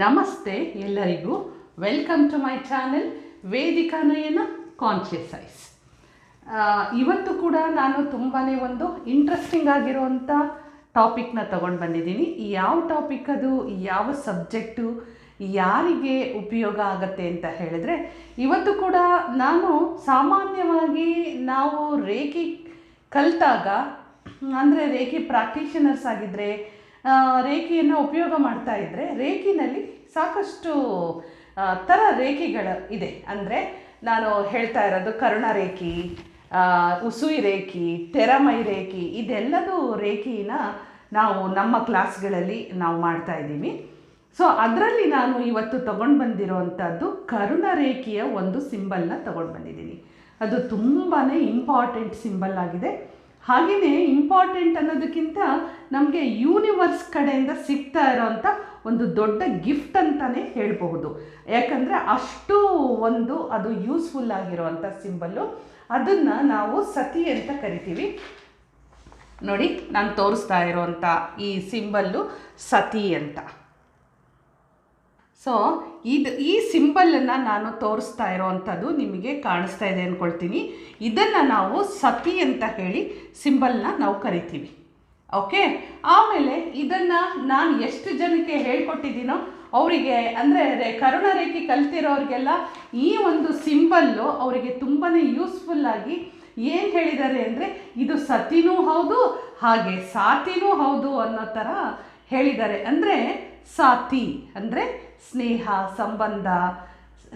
ನಮಸ್ತೆ ಎಲ್ಲರಿಗೂ. Welcome to my channel Vedika Nayana conscious eyes. ಇವತ್ತು ಕೂಡ ನಾನು ತುಂಬಾ ಒಂದು ಇಂಟ್ರೆಸ್ಟಿಂಗ್ ಆಗಿರೋವಂಥ ಟಾಪಿಕ್ನ ತೊಗೊಂಡು ಬಂದಿದ್ದೀನಿ. ಯಾವ ಟಾಪಿಕ್ ಅದು, ಯಾವ ಸಬ್ಜೆಕ್ಟು, ಯಾರಿಗೆ ಉಪಯೋಗ ಆಗುತ್ತೆ ಅಂತ ಹೇಳಿದ್ರೆ, ಇವತ್ತು ಕೂಡ ನಾನು ಸಾಮಾನ್ಯವಾಗಿ ನಾವು ರೇಖಿ ಕಲಿತಾಗ, ಅಂದರೆ ರೇಖಿ ಪ್ರಾಕ್ಟೀಷನರ್ಸ್ ಆಗಿದ್ದರೆ, ರೇಖಿಯನ್ನು ಉಪಯೋಗ ಮಾಡ್ತಾ ಇದ್ದರೆ, ರೇಖಿನಲ್ಲಿ ಸಾಕಷ್ಟು ಥರ ರೇಖಿಗಳು ಇದೆ. ಅಂದರೆ ನಾನು ಹೇಳ್ತಾ ಇರೋದು Karuna Reiki, Usui Reiki, Tera Mai Reiki, ಇದೆಲ್ಲದೂ ರೇಖಿನ ನಾವು ನಮ್ಮ ಕ್ಲಾಸ್ಗಳಲ್ಲಿ ನಾವು ಮಾಡ್ತಾ ಇದ್ದೀವಿ. ಸೊ ಅದರಲ್ಲಿ ನಾನು ಇವತ್ತು ತೊಗೊಂಡು ಬಂದಿರೋವಂಥದ್ದು ಕರುಣ ರೇಖಿಯ ಒಂದು ಸಿಂಬಲ್ನ ತೊಗೊಂಡು ಬಂದಿದ್ದೀನಿ. ಅದು ತುಂಬಾ ಇಂಪಾರ್ಟೆಂಟ್ ಸಿಂಬಲ್ ಆಗಿದೆ. ಹಾಗೆಯೇ ಇಂಪಾರ್ಟೆಂಟ್ ಅನ್ನೋದಕ್ಕಿಂತ ನಮಗೆ ಯೂನಿವರ್ಸ್ ಕಡೆಯಿಂದ ಸಿಗ್ತಾ ಇರೋವಂಥ ಒಂದು ದೊಡ್ಡ ಗಿಫ್ಟ್ ಅಂತಲೇ ಹೇಳಬಹುದು. ಯಾಕಂದರೆ ಅಷ್ಟು ಒಂದು ಅದು ಯೂಸ್ಫುಲ್ ಆಗಿರೋವಂಥ ಸಿಂಬಲ್ಲು. ಅದನ್ನು ನಾವು ಸತಿ ಅಂತ ಕರಿತೀವಿ. ನೋಡಿ, ನಾನು ತೋರಿಸ್ತಾ ಇರೋವಂಥ ಈ ಸಿಂಬಲ್ಲು ಸತಿ ಅಂತ. ಸೊ ಈ ಸಿಂಬಲನ್ನು ನಾನು ತೋರಿಸ್ತಾ ಇರೋವಂಥದ್ದು ನಿಮಗೆ ಕಾಣಿಸ್ತಾ ಇದೆ ಅಂದ್ಕೊಳ್ತೀನಿ. ಇದನ್ನು ನಾವು ಸತಿ ಅಂತ ಹೇಳಿ ಸಿಂಬಲ್ನ ನಾವು ಕರಿತೀವಿ. ಓಕೆ, ಆಮೇಲೆ ಇದನ್ನು ನಾನು ಎಷ್ಟು ಜನಕ್ಕೆ ಹೇಳ್ಕೊಟ್ಟಿದ್ದೀನೋ ಅವರಿಗೆ, ಅಂದರೆ ಕರುಣ ರೇಖೆ ಕಲ್ತಿರೋರಿಗೆಲ್ಲ ಈ ಒಂದು ಸಿಂಬಲ್ಲು ಅವರಿಗೆ ತುಂಬಾ ಯೂಸ್ಫುಲ್ಲಾಗಿ ಏನು ಹೇಳಿದ್ದಾರೆ ಅಂದರೆ, ಇದು ಸತಿನೂ ಹೌದು ಹಾಗೆ ಸಾತಿನೂ ಹೌದು ಅನ್ನೋ ಥರ ಹೇಳಿದ್ದಾರೆ. ಅಂದರೆ ಸಾತಿ ಅಂದರೆ ಸ್ನೇಹ, ಸಂಬಂಧ,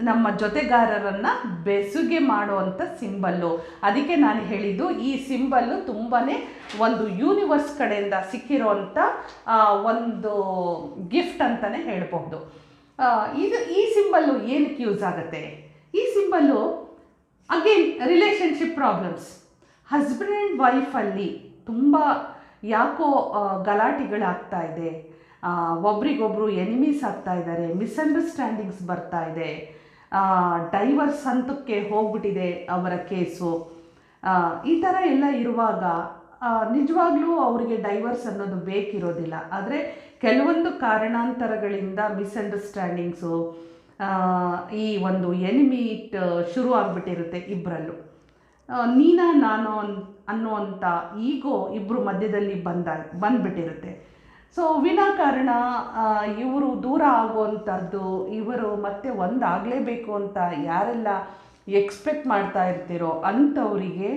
ನಮ್ಮ ಜೊತೆಗಾರರನ್ನು ಬೆಸುಗೆ ಮಾಡುವಂಥ ಸಿಂಬಲ್ಲು. ಅದಕ್ಕೆ ನಾನು ಹೇಳಿದ್ದು ಈ ಸಿಂಬಲ್ಲು ತುಂಬಾ ಒಂದು ಯೂನಿವರ್ಸ್ ಕಡೆಯಿಂದ ಸಿಕ್ಕಿರೋವಂಥ ಒಂದು ಗಿಫ್ಟ್ ಅಂತಲೇ ಹೇಳ್ಬೋದು. ಈ ಸಿಂಬಲ್ಲು ಏನಕ್ಕೆ ಯೂಸ್ ಆಗುತ್ತೆ? ಈ symbol again relationship problems, husband and ವೈಫಲ್ಲಿ ತುಂಬ ಯಾಕೋ ಗಲಾಟೆಗಳಾಗ್ತಾ ಇದೆ, ಒಬ್ರಿಗೊಬ್ರು ಎನಿಮೀಸ್ ಆಗ್ತಾ ಇದ್ದಾರೆ, ಮಿಸ್ಅಂಡರ್ಸ್ಟ್ಯಾಂಡಿಂಗ್ಸ್ ಬರ್ತಾ ಇದೆ, ಡೈವರ್ಸ್ ಹಂತಕ್ಕೆ ಹೋಗ್ಬಿಟ್ಟಿದೆ ಅವರ ಕೇಸು. ಈ ಥರ ಎಲ್ಲ ಇರುವಾಗ ನಿಜವಾಗ್ಲೂ ಅವರಿಗೆ ಡೈವರ್ಸ್ ಅನ್ನೋದು ಬೇಕಿರೋದಿಲ್ಲ. ಆದರೆ ಕೆಲವೊಂದು ಕಾರಣಾಂತರಗಳಿಂದ ಮಿಸ್ಅಂಡರ್ಸ್ಟ್ಯಾಂಡಿಂಗ್ಸು, ಈ ಒಂದು ಎನಿಮೀಟ್ ಶುರು ಆಗಿಬಿಟ್ಟಿರುತ್ತೆ ಇಬ್ಬರಲ್ಲೂ. ನೀನಾ ನಾನು ಅನ್ನುವಂಥ ಈಗೋ ಇಬ್ಬರು ಮಧ್ಯದಲ್ಲಿ ಬಂದ್ಬಿಟ್ಟಿರುತ್ತೆ. ಸೊ ವಿನಾಕಾರಣ ಇವರು ದೂರ ಆಗುವಂಥದ್ದು, ಇವರು ಮತ್ತೆ ಒಂದಾಗಲೇಬೇಕು ಅಂತ ಯಾರೆಲ್ಲ ಎಕ್ಸ್ಪೆಕ್ಟ್ ಮಾಡ್ತಾ ಇರ್ತೀರೋ ಅಂಥವರಿಗೆ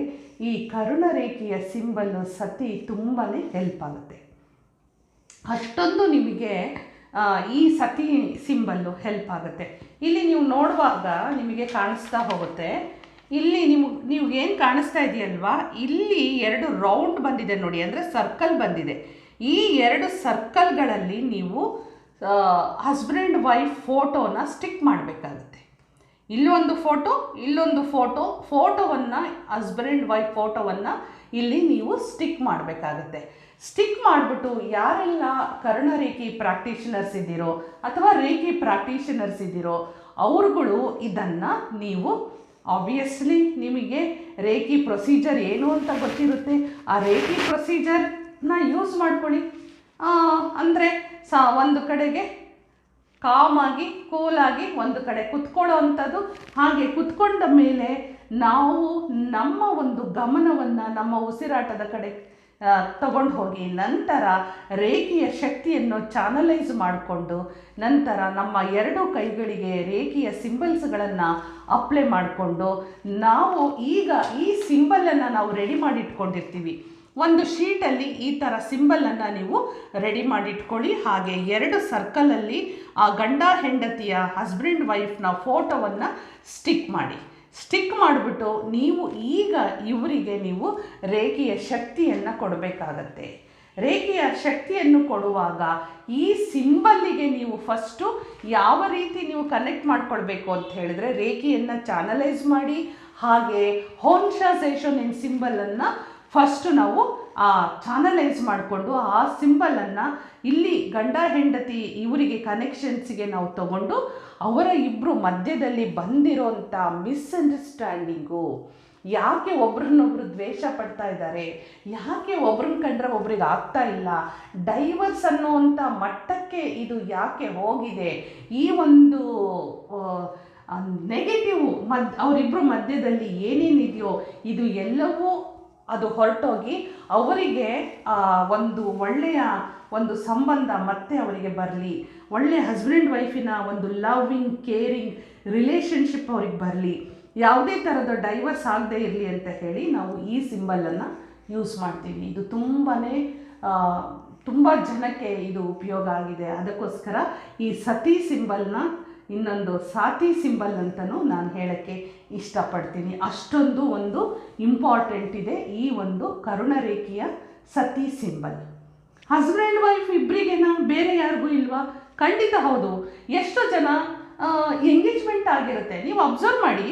ಈ ಕರುಣ ರೇಖೆಯ ಸಿಂಬಲ್ಲು ಸತಿ ತುಂಬಾ ಹೆಲ್ಪ್ ಆಗುತ್ತೆ. ಅಷ್ಟೊಂದು ನಿಮಗೆ ಈ ಸತಿ ಸಿಂಬಲ್ಲು ಹೆಲ್ಪ್ ಆಗುತ್ತೆ. ಇಲ್ಲಿ ನೀವು ನೋಡುವಾಗ ನಿಮಗೆ ಕಾಣಿಸ್ತಾ ಹೋಗುತ್ತೆ. ಇಲ್ಲಿ ನೀವು ಏನು ಕಾಣಿಸ್ತಾ ಇದೆಯಲ್ವಾ, ಇಲ್ಲಿ 2 ರೌಂಡ್ ಬಂದಿದೆ ನೋಡಿ, ಅಂದರೆ ಸರ್ಕಲ್ ಬಂದಿದೆ. ಈ 2 ಸರ್ಕಲ್ಗಳಲ್ಲಿ ನೀವು ಹಸ್ಬೆಂಡ್ ಆ್ಯಂಡ್ ವೈಫ್ ಫೋಟೋನ ಸ್ಟಿಕ್ ಮಾಡಬೇಕಾಗುತ್ತೆ. ಇಲ್ಲೊಂದು ಫೋಟೋ, ಇಲ್ಲೊಂದು ಫೋಟೋವನ್ನು, ಹಸ್ಬೆಂಡ್ ಆ್ಯಂಡ್ ವೈಫ್ ಫೋಟೋವನ್ನು ಇಲ್ಲಿ ನೀವು ಸ್ಟಿಕ್ ಮಾಡಬೇಕಾಗುತ್ತೆ. ಸ್ಟಿಕ್ ಮಾಡಿಬಿಟ್ಟು ಯಾರೆಲ್ಲ ಕರ್ಣ ರೇಖಿ ಪ್ರಾಕ್ಟೀಷನರ್ಸ್ ಇದ್ದೀರೋ ಅಥವಾ ರೇಖಿ ಪ್ರಾಕ್ಟೀಷನರ್ಸ್ ಇದ್ದೀರೋ ಅವ್ರುಗಳು ಇದನ್ನು ನೀವು ಆಬ್ವಿಯಸ್ಲಿ ನಿಮಗೆ ರೇಖಿ ಪ್ರೊಸೀಜರ್ ಏನು ಅಂತ ಗೊತ್ತಿರುತ್ತೆ. ಆ ರೇಖಿ ಪ್ರೊಸೀಜರ್ನ ಯೂಸ್ ಮಾಡ್ಕೊಳ್ಳಿ. ಅಂದರೆ ಒಂದು ಕಡೆಗೆ ಕಾಮಾಗಿ ಕೂಲಾಗಿ ಒಂದು ಕಡೆ ಕುತ್ಕೊಳ್ಳೋ ಅಂಥದ್ದು. ಹಾಗೆ ಕುತ್ಕೊಂಡ ಮೇಲೆ ನಾವು ನಮ್ಮ ಒಂದು ಗಮನವನ್ನು ನಮ್ಮ ಉಸಿರಾಟದ ಕಡೆ ತಗೊಂಡು ಹೋಗಿ, ನಂತರ ರೇಖೆಯ ಶಕ್ತಿಯನ್ನು ಚಾನಲೈಸ್ ಮಾಡಿಕೊಂಡು, ನಂತರ ನಮ್ಮ 2 ಕೈಗಳಿಗೆ ರೇಖೆಯ ಸಿಂಬಲ್ಸ್ಗಳನ್ನು ಅಪ್ಲೈ ಮಾಡಿಕೊಂಡು, ನಾವು ಈಗ ಈ ಸಿಂಬಲನ್ನು ನಾವು ರೆಡಿ ಮಾಡಿಟ್ಕೊಂಡಿರ್ತೀವಿ. ಒಂದು ಶೀಟಲ್ಲಿ ಈ ಥರ ಸಿಂಬಲನ್ನು ನೀವು ರೆಡಿ ಮಾಡಿಟ್ಕೊಳ್ಳಿ. ಹಾಗೆ 2 ಸರ್ಕಲಲ್ಲಿ ಆ ಗಂಡ ಹೆಂಡತಿಯ ಹಸ್ಬೆಂಡ್ ವೈಫ್ನ ಫೋಟೋವನ್ನು ಸ್ಟಿಕ್ ಮಾಡಿ. ಸ್ಟಿಕ್ ಮಾಡಿಬಿಟ್ಟು ನೀವು ಈಗ ಇವರಿಗೆ ನೀವು ರೇಖೆಯ ಶಕ್ತಿಯನ್ನು ಕೊಡಬೇಕಾಗತ್ತೆ. ರೇಖೆಯ ಶಕ್ತಿಯನ್ನು ಕೊಡುವಾಗ ಈ ಸಿಂಬಲ್ಲಿಗೆ ನೀವು ಫಸ್ಟು ಯಾವ ರೀತಿ ನೀವು ಕನೆಕ್ಟ್ ಮಾಡ್ಕೊಳ್ಬೇಕು ಅಂತ ಹೇಳಿದ್ರೆ, ರೇಖೆಯನ್ನು ಚಾನಲೈಸ್ ಮಾಡಿ, ಹಾಗೆ ಹೋನ್ಶಾಸೇಷನ್ ಇನ್ ಸಿಂಬಲನ್ನು ಫಸ್ಟು ನಾವು ಚಾನಲೈಸ್ ಮಾಡಿಕೊಂಡು ಆ ಸಿಂಬಲನ್ನು ಇಲ್ಲಿ ಗಂಡ ಹೆಂಡತಿ ಇವರಿಗೆ ಕನೆಕ್ಷನ್ಸಿಗೆ ನಾವು ತಗೊಂಡು ಅವರ ಇಬ್ಬರು ಮಧ್ಯದಲ್ಲಿ ಬಂದಿರೋಂಥ ಮಿಸ್ಅಂಡರ್ಸ್ಟ್ಯಾಂಡಿಂಗು, ಯಾಕೆ ಒಬ್ರನ್ನೊಬ್ರು ದ್ವೇಷ ಪಡ್ತಾ ಇದ್ದಾರೆ, ಯಾಕೆ ಒಬ್ರನ್ನ ಕಂಡ್ರೆ ಒಬ್ರಿಗೆ ಆಗ್ತಾ ಇಲ್ಲ, ಡೈವರ್ಸ್ ಅನ್ನುವಂಥ ಮಟ್ಟಕ್ಕೆ ಇದು ಯಾಕೆ ಹೋಗಿದೆ, ಈ ಒಂದು ನೆಗೆಟಿವ್ ಅವರಿಬ್ಬರ ಮಧ್ಯದಲ್ಲಿ ಏನೇನಿದೆಯೋ ಇದು ಎಲ್ಲವೂ ಅದು ಹೊರಟೋಗಿ ಅವರಿಗೆ ಒಂದು ಒಳ್ಳೆಯ ಒಂದು ಸಂಬಂಧ ಮತ್ತೆ ಅವರಿಗೆ ಬರಲಿ, ಒಳ್ಳೆಯ ಹಸ್ಬೆಂಡ್ ವೈಫಿನ ಒಂದು ಲವ್ವಿಂಗ್ ಕೇರಿಂಗ್ ರಿಲೇಷನ್ಶಿಪ್ ಅವ್ರಿಗೆ ಬರಲಿ, ಯಾವುದೇ ಥರದ ಡೈವರ್ಸ್ ಆಗದೆ ಇರಲಿ ಅಂತ ಹೇಳಿ ನಾವು ಈ ಸಿಂಬಲನ್ನು ಯೂಸ್ ಮಾಡ್ತೀವಿ. ಇದು ತುಂಬ ಜನಕ್ಕೆ ಇದು ಉಪಯೋಗ ಆಗಿದೆ. ಅದಕ್ಕೋಸ್ಕರ ಈ ಸತಿ ಸಿಂಬಲ್ನ ಇನ್ನೊಂದು ಸಾತಿ ಸಿಂಬಲ್ ಅಂತಲೂ ನಾನು ಹೇಳೋಕ್ಕೆ ಇಷ್ಟಪಡ್ತೀನಿ. ಅಷ್ಟೊಂದು ಒಂದು ಇಂಪಾರ್ಟೆಂಟ್ ಇದೆ ಈ ಒಂದು ಕರುಣರೇಖೆಯ ಸತಿ ಸಿಂಬಲ್. ಹಸ್ಬೆಂಡ್ ವೈಫ್ ಇಬ್ಬರಿಗೇನಾ, ಬೇರೆ ಯಾರಿಗೂ ಇಲ್ವಾ? ಖಂಡಿತ ಹೌದು. ಎಷ್ಟೋ ಜನ ಎಂಗೇಜ್ಮೆಂಟ್ ಆಗಿರುತ್ತೆ, ನೀವು ಅಬ್ಸರ್ವ್ ಮಾಡಿ,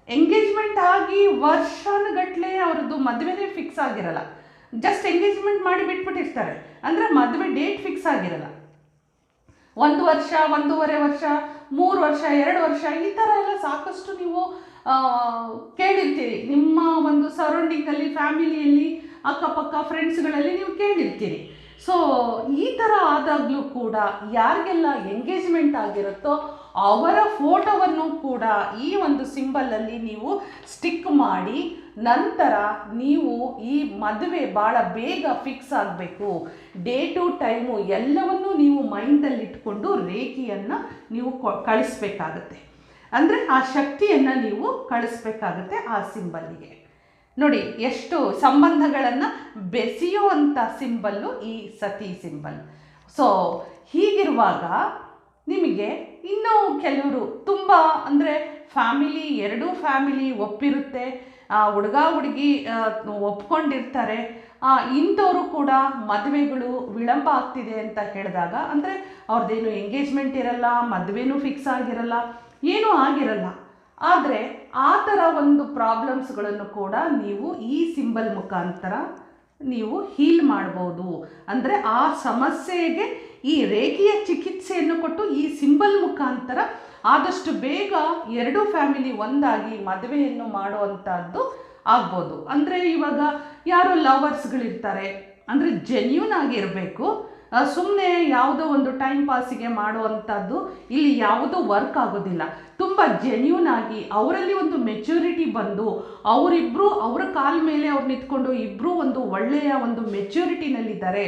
ಎಂಗೇಜ್ಮೆಂಟ್ ಆಗಿ ವರ್ಷಾನುಗಟ್ಟಲೆ ಅವ್ರದ್ದು ಮದುವೆನೇ ಫಿಕ್ಸ್ ಆಗಿರಲ್ಲ, ಜಸ್ಟ್ ಎಂಗೇಜ್ಮೆಂಟ್ ಮಾಡಿ ಬಿಟ್ಬಿಟ್ಟಿರ್ತಾರೆ. ಅಂದರೆ ಮದುವೆ ಡೇಟ್ ಫಿಕ್ಸ್ ಆಗಿರಲ್ಲ. 1 ವರ್ಷ, 1.5 ವರ್ಷ, 3 ವರ್ಷ, 2 ವರ್ಷ ಈ ಥರ ಎಲ್ಲ ಸಾಕಷ್ಟು ನೀವು ಕೇಳಿರ್ತೀರಿ. ನಿಮ್ಮ ಒಂದು ಸರೌಂಡಿಂಗಲ್ಲಿ, ಫ್ಯಾಮಿಲಿಯಲ್ಲಿ, ಅಕ್ಕಪಕ್ಕ ಫ್ರೆಂಡ್ಸ್ಗಳಲ್ಲಿ ನೀವು ಕೇಳಿರ್ತೀರಿ. ಸೊ ಈ ಥರ ಆದಾಗಲೂ ಕೂಡ ಯಾರಿಗೆಲ್ಲ ಎಂಗೇಜ್ಮೆಂಟ್ ಆಗಿರುತ್ತೋ ಅವರ ಫೋಟೋವನ್ನು ಕೂಡ ಈ ಒಂದು ಸಿಂಬಲಲ್ಲಿ ನೀವು ಸ್ಟಿಕ್ ಮಾಡಿ, ನಂತರ ನೀವು ಈ ಮದುವೆ ಭಾಳ ಬೇಗ ಫಿಕ್ಸ್ ಆಗಬೇಕು, ಡೇಟು ಟೈಮು ಎಲ್ಲವನ್ನೂ ನೀವು ಮೈಂಡಲ್ಲಿ ಇಟ್ಕೊಂಡು ರೇಖೆಯನ್ನು ನೀವು ಕಳಿಸ್ಬೇಕಾಗತ್ತೆ. ಅಂದರೆ ಆ ಶಕ್ತಿಯನ್ನು ನೀವು ಕಳಿಸ್ಬೇಕಾಗತ್ತೆ ಆ ಸಿಂಬಲ್ಲಿಗೆ. ನೋಡಿ ಎಷ್ಟು ಸಂಬಂಧಗಳನ್ನು ಬೆಸೆಯುವಂಥ ಸಿಂಬಲ್ಲು ಈ ಸತಿ ಸಿಂಬಲ್. ಸೊ ಹೀಗಿರುವಾಗ ನಿಮಗೆ ಇನ್ನೂ ಕೆಲವರು ತುಂಬ ಅಂದರೆ ಎರಡೂ ಫ್ಯಾಮಿಲಿ ಒಪ್ಪಿರುತ್ತೆ, ಹುಡುಗ ಹುಡುಗಿ ಒಪ್ಕೊಂಡಿರ್ತಾರೆ, ಇಂಥವರು ಕೂಡ ಮದುವೆಗಳು ವಿಳಂಬ ಆಗ್ತಿದೆ ಅಂತ ಹೇಳಿದಾಗ, ಅಂದರೆ ಅವ್ರದ್ದೇನು ಎಂಗೇಜ್ಮೆಂಟ್ ಇರಲ್ಲ, ಮದುವೆನೂ ಫಿಕ್ಸ್ ಆಗಿರಲ್ಲ, ಏನೂ ಆಗಿರಲ್ಲ. ಆದರೆ ಆ ಥರ ಒಂದು ಪ್ರಾಬ್ಲಮ್ಸ್ಗಳನ್ನು ಕೂಡ ನೀವು ಈ ಸಿಂಬಲ್ ಮುಖಾಂತರ ನೀವು ಹೀಲ್ ಮಾಡ್ಬೋದು. ಅಂದರೆ ಆ ಸಮಸ್ಯೆಗೆ ಈ ರೇಖೆಯ ಚಿಕಿತ್ಸೆಯನ್ನು ಕೊಟ್ಟು ಈ ಸಿಂಬಲ್ ಮುಖಾಂತರ ಆದಷ್ಟು ಬೇಗ ಎರಡೂ ಫ್ಯಾಮಿಲಿ ಒಂದಾಗಿ ಮದುವೆಯನ್ನು ಮಾಡುವಂಥದ್ದು ಆಗ್ಬೋದು. ಅಂದರೆ ಇವಾಗ ಯಾರೋ ಲವರ್ಸ್ಗಳಿರ್ತಾರೆ, ಅಂದರೆ ಜೆನ್ಯೂನ್ ಆಗಿರಬೇಕು, ಸುಮ್ಮನೆ ಯಾವುದೋ ಒಂದು ಟೈಮ್ ಪಾಸಿಗೆ ಮಾಡುವಂಥದ್ದು ಇಲ್ಲಿ ಯಾವುದೂ ವರ್ಕ್ ಆಗೋದಿಲ್ಲ. ತುಂಬ ಜೆನ್ಯೂನ್ ಆಗಿ ಅವರಲ್ಲಿ ಒಂದು ಮೆಚ್ಯೂರಿಟಿ ಬಂದು ಅವರಿಬ್ಬರು ಅವರ ಕಾಲ ಮೇಲೆ ಅವ್ರು ನಿಂತ್ಕೊಂಡು ಇಬ್ಬರು ಒಂದು ಒಳ್ಳೆಯ ಒಂದು ಮೆಚ್ಯೂರಿಟಿನಲ್ಲಿದ್ದಾರೆ,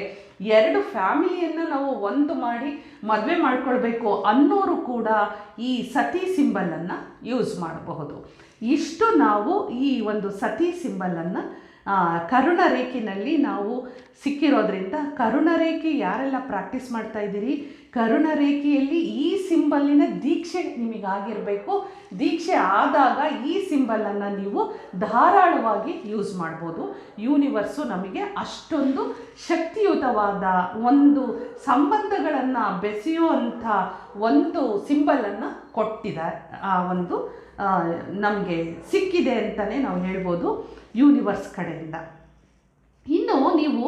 ಎರಡು ಫ್ಯಾಮಿಲಿಯನ್ನು ನಾವು ಒಂದು ಮಾಡಿ ಮದುವೆ ಮಾಡ್ಕೊಳ್ಬೇಕು ಅನ್ನೋರು ಕೂಡ ಈ ಸತಿ ಸಿಂಬಲನ್ನು ಯೂಸ್ ಮಾಡಬಹುದು. ಇಷ್ಟು ನಾವು ಈ ಒಂದು ಸತಿ ಸಿಂಬಲನ್ನು ಕರುಣರೇಖೆಯಲ್ಲಿ ನಾವು ಸಿಕ್ಕಿರೋದ್ರಿಂದ, ಕರುಣರೇಖೆ ಯಾರೆಲ್ಲ ಪ್ರಾಕ್ಟೀಸ್ ಮಾಡ್ತಾ ಇದ್ದೀರಿ, ಕರುಣರೇಖೆಯಲ್ಲಿ ಈ ಸಿಂಬಲ್ಲಿನ ದೀಕ್ಷೆ ನಿಮಗಾಗಿರಬೇಕು. ದೀಕ್ಷೆ ಆದಾಗ ಈ ಸಿಂಬಲನ್ನು ನೀವು ಧಾರಾಳವಾಗಿ ಯೂಸ್ ಮಾಡ್ಬೋದು. ಯೂನಿವರ್ಸು ನಮಗೆ ಅಷ್ಟೊಂದು ಶಕ್ತಿಯುತವಾದ ಒಂದು ಸಂಬಂಧಗಳನ್ನು ಬೆಸೆಯುವಂಥ ಒಂದು ಸಿಂಬಲನ್ನು ಕೊಟ್ಟಿದ್ದಾರೆ, ಆ ಒಂದು ನಮಗೆ ಸಿಕ್ಕಿದೆ ಅಂತಲೇ ನಾವು ಹೇಳ್ಬೋದು ಯೂನಿವರ್ಸ್ ಕಡೆಯಿಂದ. ಇನ್ನು ನೀವು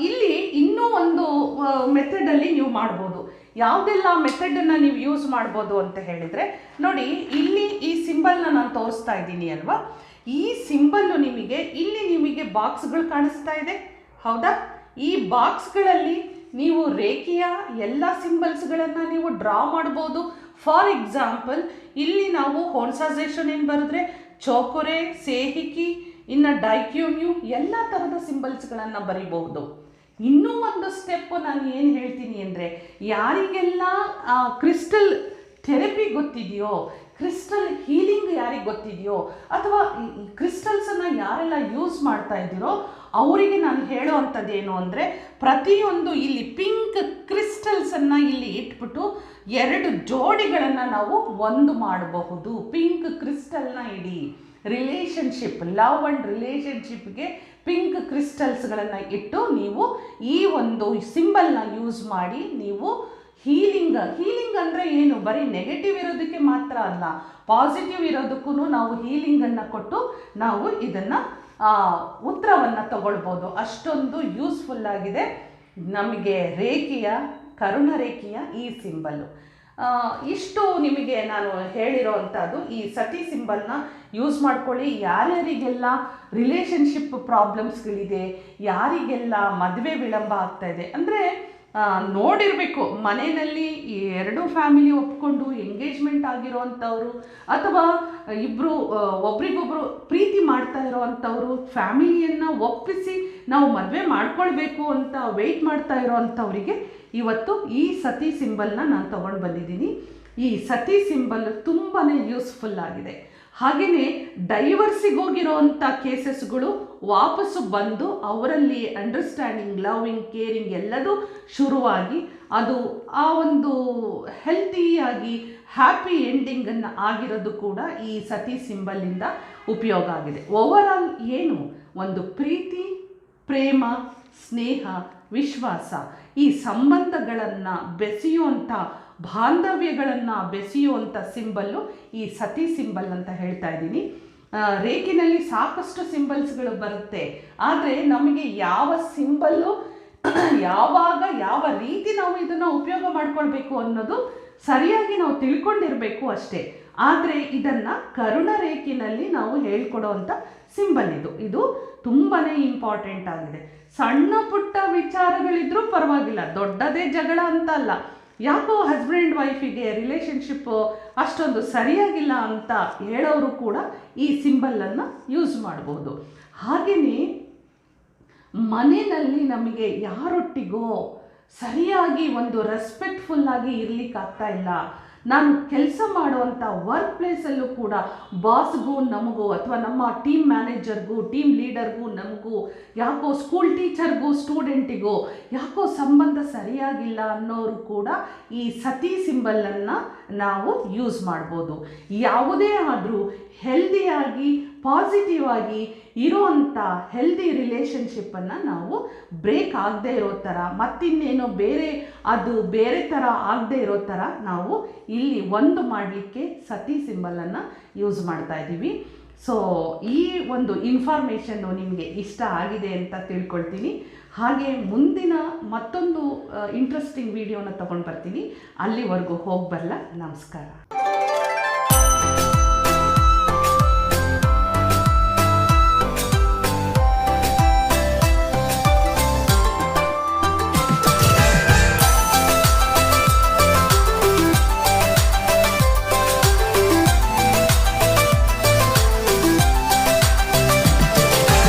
ಇಲ್ಲಿ ಇನ್ನೂ ಒಂದು ಮೆಥಡಲ್ಲಿ ನೀವು ಮಾಡ್ಬೋದು. ಯಾವುದೆಲ್ಲ ಮೆಥಡನ್ನು ನೀವು ಯೂಸ್ ಮಾಡ್ಬೋದು ಅಂತ ಹೇಳಿದರೆ, ನೋಡಿ ಇಲ್ಲಿ ಈ ಸಿಂಬಲ್ನ ನಾನು ತೋರಿಸ್ತಾ ಇದ್ದೀನಿ ಅಲ್ವಾ, ಈ ಸಿಂಬಲ್ಲು ನಿಮಗೆ ಬಾಕ್ಸ್ಗಳು ಕಾಣಿಸ್ತಾ ಇದೆ, ಹೌದಾ? ಈ ಬಾಕ್ಸ್ಗಳಲ್ಲಿ ನೀವು ರೇಖೆಯ ಎಲ್ಲ ಸಿಂಬಲ್ಸ್ಗಳನ್ನು ನೀವು ಡ್ರಾ ಮಾಡ್ಬೋದು. ಫಾರ್ ಎಕ್ಸಾಂಪಲ್, ಇಲ್ಲಿ ನಾವು ಹೋನ್ಸಾಸೇಷನ್ ಏನು ಬರೆದ್ರೆ ಚೋಕೊರೆ, ಸೇಹಿಕಿ, ಇನ್ನು ಡೈಕ್ಯೂಮ್ಯೂ ಎಲ್ಲ ಥರದ ಸಿಂಬಲ್ಸ್ಗಳನ್ನು ಬರಿಬಹುದು. ಇನ್ನೂ ಒಂದು ಸ್ಟೆಪ್ಪು ನಾನು ಏನು ಹೇಳ್ತೀನಿ ಅಂದರೆ, ಯಾರಿಗೆಲ್ಲ ಕ್ರಿಸ್ಟಲ್ ಥೆರಪಿ ಗೊತ್ತಿದೆಯೋ, ಕ್ರಿಸ್ಟಲ್ ಹೀಲಿಂಗ್ ಯಾರಿಗೆ ಗೊತ್ತಿದೆಯೋ, ಅಥವಾ ಈ ಕ್ರಿಸ್ಟಲ್ಸನ್ನು ಯಾರೆಲ್ಲ ಯೂಸ್ ಮಾಡ್ತಾ ಇದ್ದೀರೋ ಅವರಿಗೆ ನಾನು ಹೇಳೋ ಅಂಥದ್ದು ಏನು ಅಂದರೆ, ಪ್ರತಿಯೊಂದು ಇಲ್ಲಿ ಪಿಂಕ್ ಕ್ರಿಸ್ಟಲ್ಸನ್ನು ಇಲ್ಲಿ ಇಟ್ಬಿಟ್ಟು 2 ಜೋಡಿಗಳನ್ನು ನಾವು ಒಂದು ಮಾಡಬಹುದು. ಪಿಂಕ್ ಕ್ರಿಸ್ಟಲ್ನ ಇಡಿ ರಿಲೇಷನ್ಶಿಪ್, ಲವ್ ಆ್ಯಂಡ್ ರಿಲೇಷನ್ಶಿಪ್ಗೆ ಪಿಂಕ್ ಕ್ರಿಸ್ಟಲ್ಸ್ಗಳನ್ನು ಇಟ್ಟು ನೀವು ಈ ಒಂದು ಸಿಂಬಲ್ನ ಯೂಸ್ ಮಾಡಿ ನೀವು ಹೀಲಿಂಗ್ ಅಂದರೆ ಏನು, ಬರೀ ನೆಗೆಟಿವ್ ಇರೋದಕ್ಕೆ ಮಾತ್ರ ಅಲ್ಲ, ಪಾಸಿಟಿವ್ ಇರೋದಕ್ಕೂ ನಾವು ಹೀಲಿಂಗನ್ನು ಕೊಟ್ಟು ನಾವು ಇದನ್ನು ಉತ್ತರವನ್ನು ತಗೊಳ್ಬೋದು. ಅಷ್ಟೊಂದು ಯೂಸ್ಫುಲ್ಲಾಗಿದೆ ನಮಗೆ ಕರುಣರೇಖೆಯ ಈ ಸಿಂಬಲ್ಲು. ಇಷ್ಟು ನಿಮಗೆ ನಾನು ಹೇಳಿರೋ ಅಂಥದ್ದು. ಈ ಸತಿ ಸಿಂಬಲ್ನ ಯೂಸ್ ಮಾಡ್ಕೊಳ್ಳಿ. ಯಾರ್ಯಾರಿಗೆಲ್ಲ ರಿಲೇಷನ್ಶಿಪ್ ಪ್ರಾಬ್ಲಮ್ಸ್ಗಳಿದೆ, ಯಾರಿಗೆಲ್ಲ ಮದುವೆ ವಿಳಂಬ ಆಗ್ತಾಯಿದೆ, ಅಂದರೆ ನೋಡಿರಬೇಕು ಮನೆಯಲ್ಲಿ ಎರಡು ಫ್ಯಾಮಿಲಿ ಒಪ್ಕೊಂಡು ಎಂಗೇಜ್ಮೆಂಟ್ ಆಗಿರೋವಂಥವ್ರು, ಅಥವಾ ಇಬ್ಬರು ಒಬ್ರಿಗೊಬ್ರು ಪ್ರೀತಿ ಮಾಡ್ತಾ ಇರೋವಂಥವ್ರು, ಫ್ಯಾಮಿಲಿಯನ್ನು ಒಪ್ಪಿಸಿ ನಾವು ಮದುವೆ ಮಾಡ್ಕೊಳ್ಬೇಕು ಅಂತ ವೆಯ್ಟ್ ಮಾಡ್ತಾ ಇರೋವಂಥವ್ರಿಗೆ ಇವತ್ತು ಈ ಸತಿ ಸಿಂಬಲ್ನ ನಾನು ತೊಗೊಂಡು ಬಂದಿದ್ದೀನಿ. ಈ ಸತಿ ಸಿಂಬಲ್ ತುಂಬಾ ಯೂಸ್ಫುಲ್ ಆಗಿದೆ. ಹಾಗೆಯೇ ಡೈವರ್ಸಿಗೆ ಹೋಗಿರೋವಂಥ ಕೇಸಸ್ಗಳು ವಾಪಸ್ಸು ಬಂದು ಅವರಲ್ಲಿ ಅಂಡರ್ಸ್ಟ್ಯಾಂಡಿಂಗ್, ಲವಿಂಗ್, ಕೇರಿಂಗ್ ಎಲ್ಲದೂ ಶುರುವಾಗಿ ಅದು ಆ ಒಂದು ಹೆಲ್ತಿಯಾಗಿ ಹ್ಯಾಪಿ ಎಂಡಿಂಗನ್ನು ಆಗಿರೋದು ಕೂಡ ಈ ಸತಿ ಸಿಂಬಲ್ಲಿಂದ ಉಪಯೋಗ ಆಗಿದೆ. ಓವರಾಲ್ ಏನು ಒಂದು ಪ್ರೀತಿ, ಪ್ರೇಮ, ಸ್ನೇಹ, ವಿಶ್ವಾಸ ಈ ಸಂಬಂಧಗಳನ್ನು ಬೆಸೆಯುವಂಥ, ಬಾಂಧವ್ಯಗಳನ್ನು ಬೆಸೆಯುವಂಥ ಸಿಂಬಲ್ಲು ಈ ಸತಿ ಸಿಂಬಲ್ ಅಂತ ಹೇಳ್ತಾ ಇದ್ದೀನಿ. ರೇಖಿನಲ್ಲಿ ಸಾಕಷ್ಟು ಸಿಂಬಲ್ಸ್ಗಳು ಬರುತ್ತೆ, ಆದರೆ ನಮಗೆ ಯಾವ ಸಿಂಬಲ್ಲು ಯಾವಾಗ ಯಾವ ರೀತಿ ನಾವು ಇದನ್ನು ಉಪಯೋಗ ಮಾಡ್ಕೊಳ್ಬೇಕು ಅನ್ನೋದು ಸರಿಯಾಗಿ ನಾವು ತಿಳ್ಕೊಂಡಿರಬೇಕು ಅಷ್ಟೇ. ಆದರೆ ಇದನ್ನು ಕರುಣ ರೇಖಿನಲ್ಲಿ ನಾವು ಹೇಳ್ಕೊಡೋವಂಥ ಸಿಂಬಲ್ ಇದು ತುಂಬಾ ಇಂಪಾರ್ಟೆಂಟ್ ಆಗಿದೆ. ಸಣ್ಣ ಪುಟ್ಟ ವಿಚಾರಗಳಿದ್ರೂ ಪರವಾಗಿಲ್ಲ, ದೊಡ್ಡದೇ ಜಗಳ ಅಂತ ಅಲ್ಲ. ಯಾಕೋ ಹಸ್ಬೆಂಡ್ ವೈಫಿಗೆ ರಿಲೇಷನ್ಶಿಪ್ ಅಷ್ಟೊಂದು ಸರಿಯಾಗಿಲ್ಲ ಅಂತ ಹೇಳೋರು ಕೂಡ ಈ ಸಿಂಬಲನ್ನು ಯೂಸ್ ಮಾಡ್ಬೋದು. ಹಾಗೆಯೇ ಮನೆಯಲ್ಲಿ ನಮಗೆ ಯಾರೊಟ್ಟಿಗೋ ಸರಿಯಾಗಿ ಒಂದು ರೆಸ್ಪೆಕ್ಟ್ಫುಲ್ಲಾಗಿ ಇರಲಿಕ್ಕಾಗ್ತಾ ಇಲ್ಲ, ನಾನು ಕೆಲಸ ಮಾಡುವಂಥ ವರ್ಕ್ ಪ್ಲೇಸಲ್ಲೂ ಕೂಡ ಬಾಸ್ಗೂ ನಮಗೂ, ಅಥವಾ ನಮ್ಮ ಟೀಮ್ ಮ್ಯಾನೇಜರ್ಗೂ, ಟೀಮ್ ಲೀಡರ್ಗೂ ನಮಗೂ, ಯಾಕೋ ಸ್ಕೂಲ್ ಟೀಚರ್ಗೂ ಸ್ಟೂಡೆಂಟಿಗೂ ಯಾಕೋ ಸಂಬಂಧ ಸರಿಯಾಗಿಲ್ಲ ಅನ್ನೋರು ಕೂಡ ಈ ಸತಿ ಸಿಂಬಲನ್ನು ನಾವು ಯೂಸ್ ಮಾಡ್ಬೋದು. ಯಾವುದೇ ಆದರೂ ಹೆಲ್ದಿಯಾಗಿ ಪಾಸಿಟಿವ್ ಆಗಿ ಇರುವಂಥ ಹೆಲ್ದಿ ರಿಲೇಷನ್ಶಿಪ್ಪನ್ನು ನಾವು ಬ್ರೇಕ್ ಆಗದೆ ಇರೋ ಥರ, ಮತ್ತಿನ್ನೇನೋ ಬೇರೆ ಥರ ಆಗದೆ ಇರೋ ಥರ ನಾವು ಇಲ್ಲಿ ಒಂದು ಮಾಡಲಿಕ್ಕೆ ಸತಿ ಸಿಂಬಲನ್ನು ಯೂಸ್ ಮಾಡ್ತಾ ಇದ್ದೀವಿ. ಸೊ ಈ ಒಂದು ಇನ್ಫಾರ್ಮೇಷನ್ನು ನಿಮಗೆ ಇಷ್ಟ ಆಗಿದೆ ಅಂತ ತಿಳ್ಕೊಳ್ತೀನಿ. ಹಾಗೆ ಮುಂದಿನ ಮತ್ತೊಂದು ಇಂಟ್ರೆಸ್ಟಿಂಗ್ ವಿಡಿಯೋನ ತೊಗೊಂಡು ಬರ್ತೀನಿ. ಅಲ್ಲಿವರೆಗೂ ಹೋಗಿ ಬರಲ್ಲ. ನಮಸ್ಕಾರ.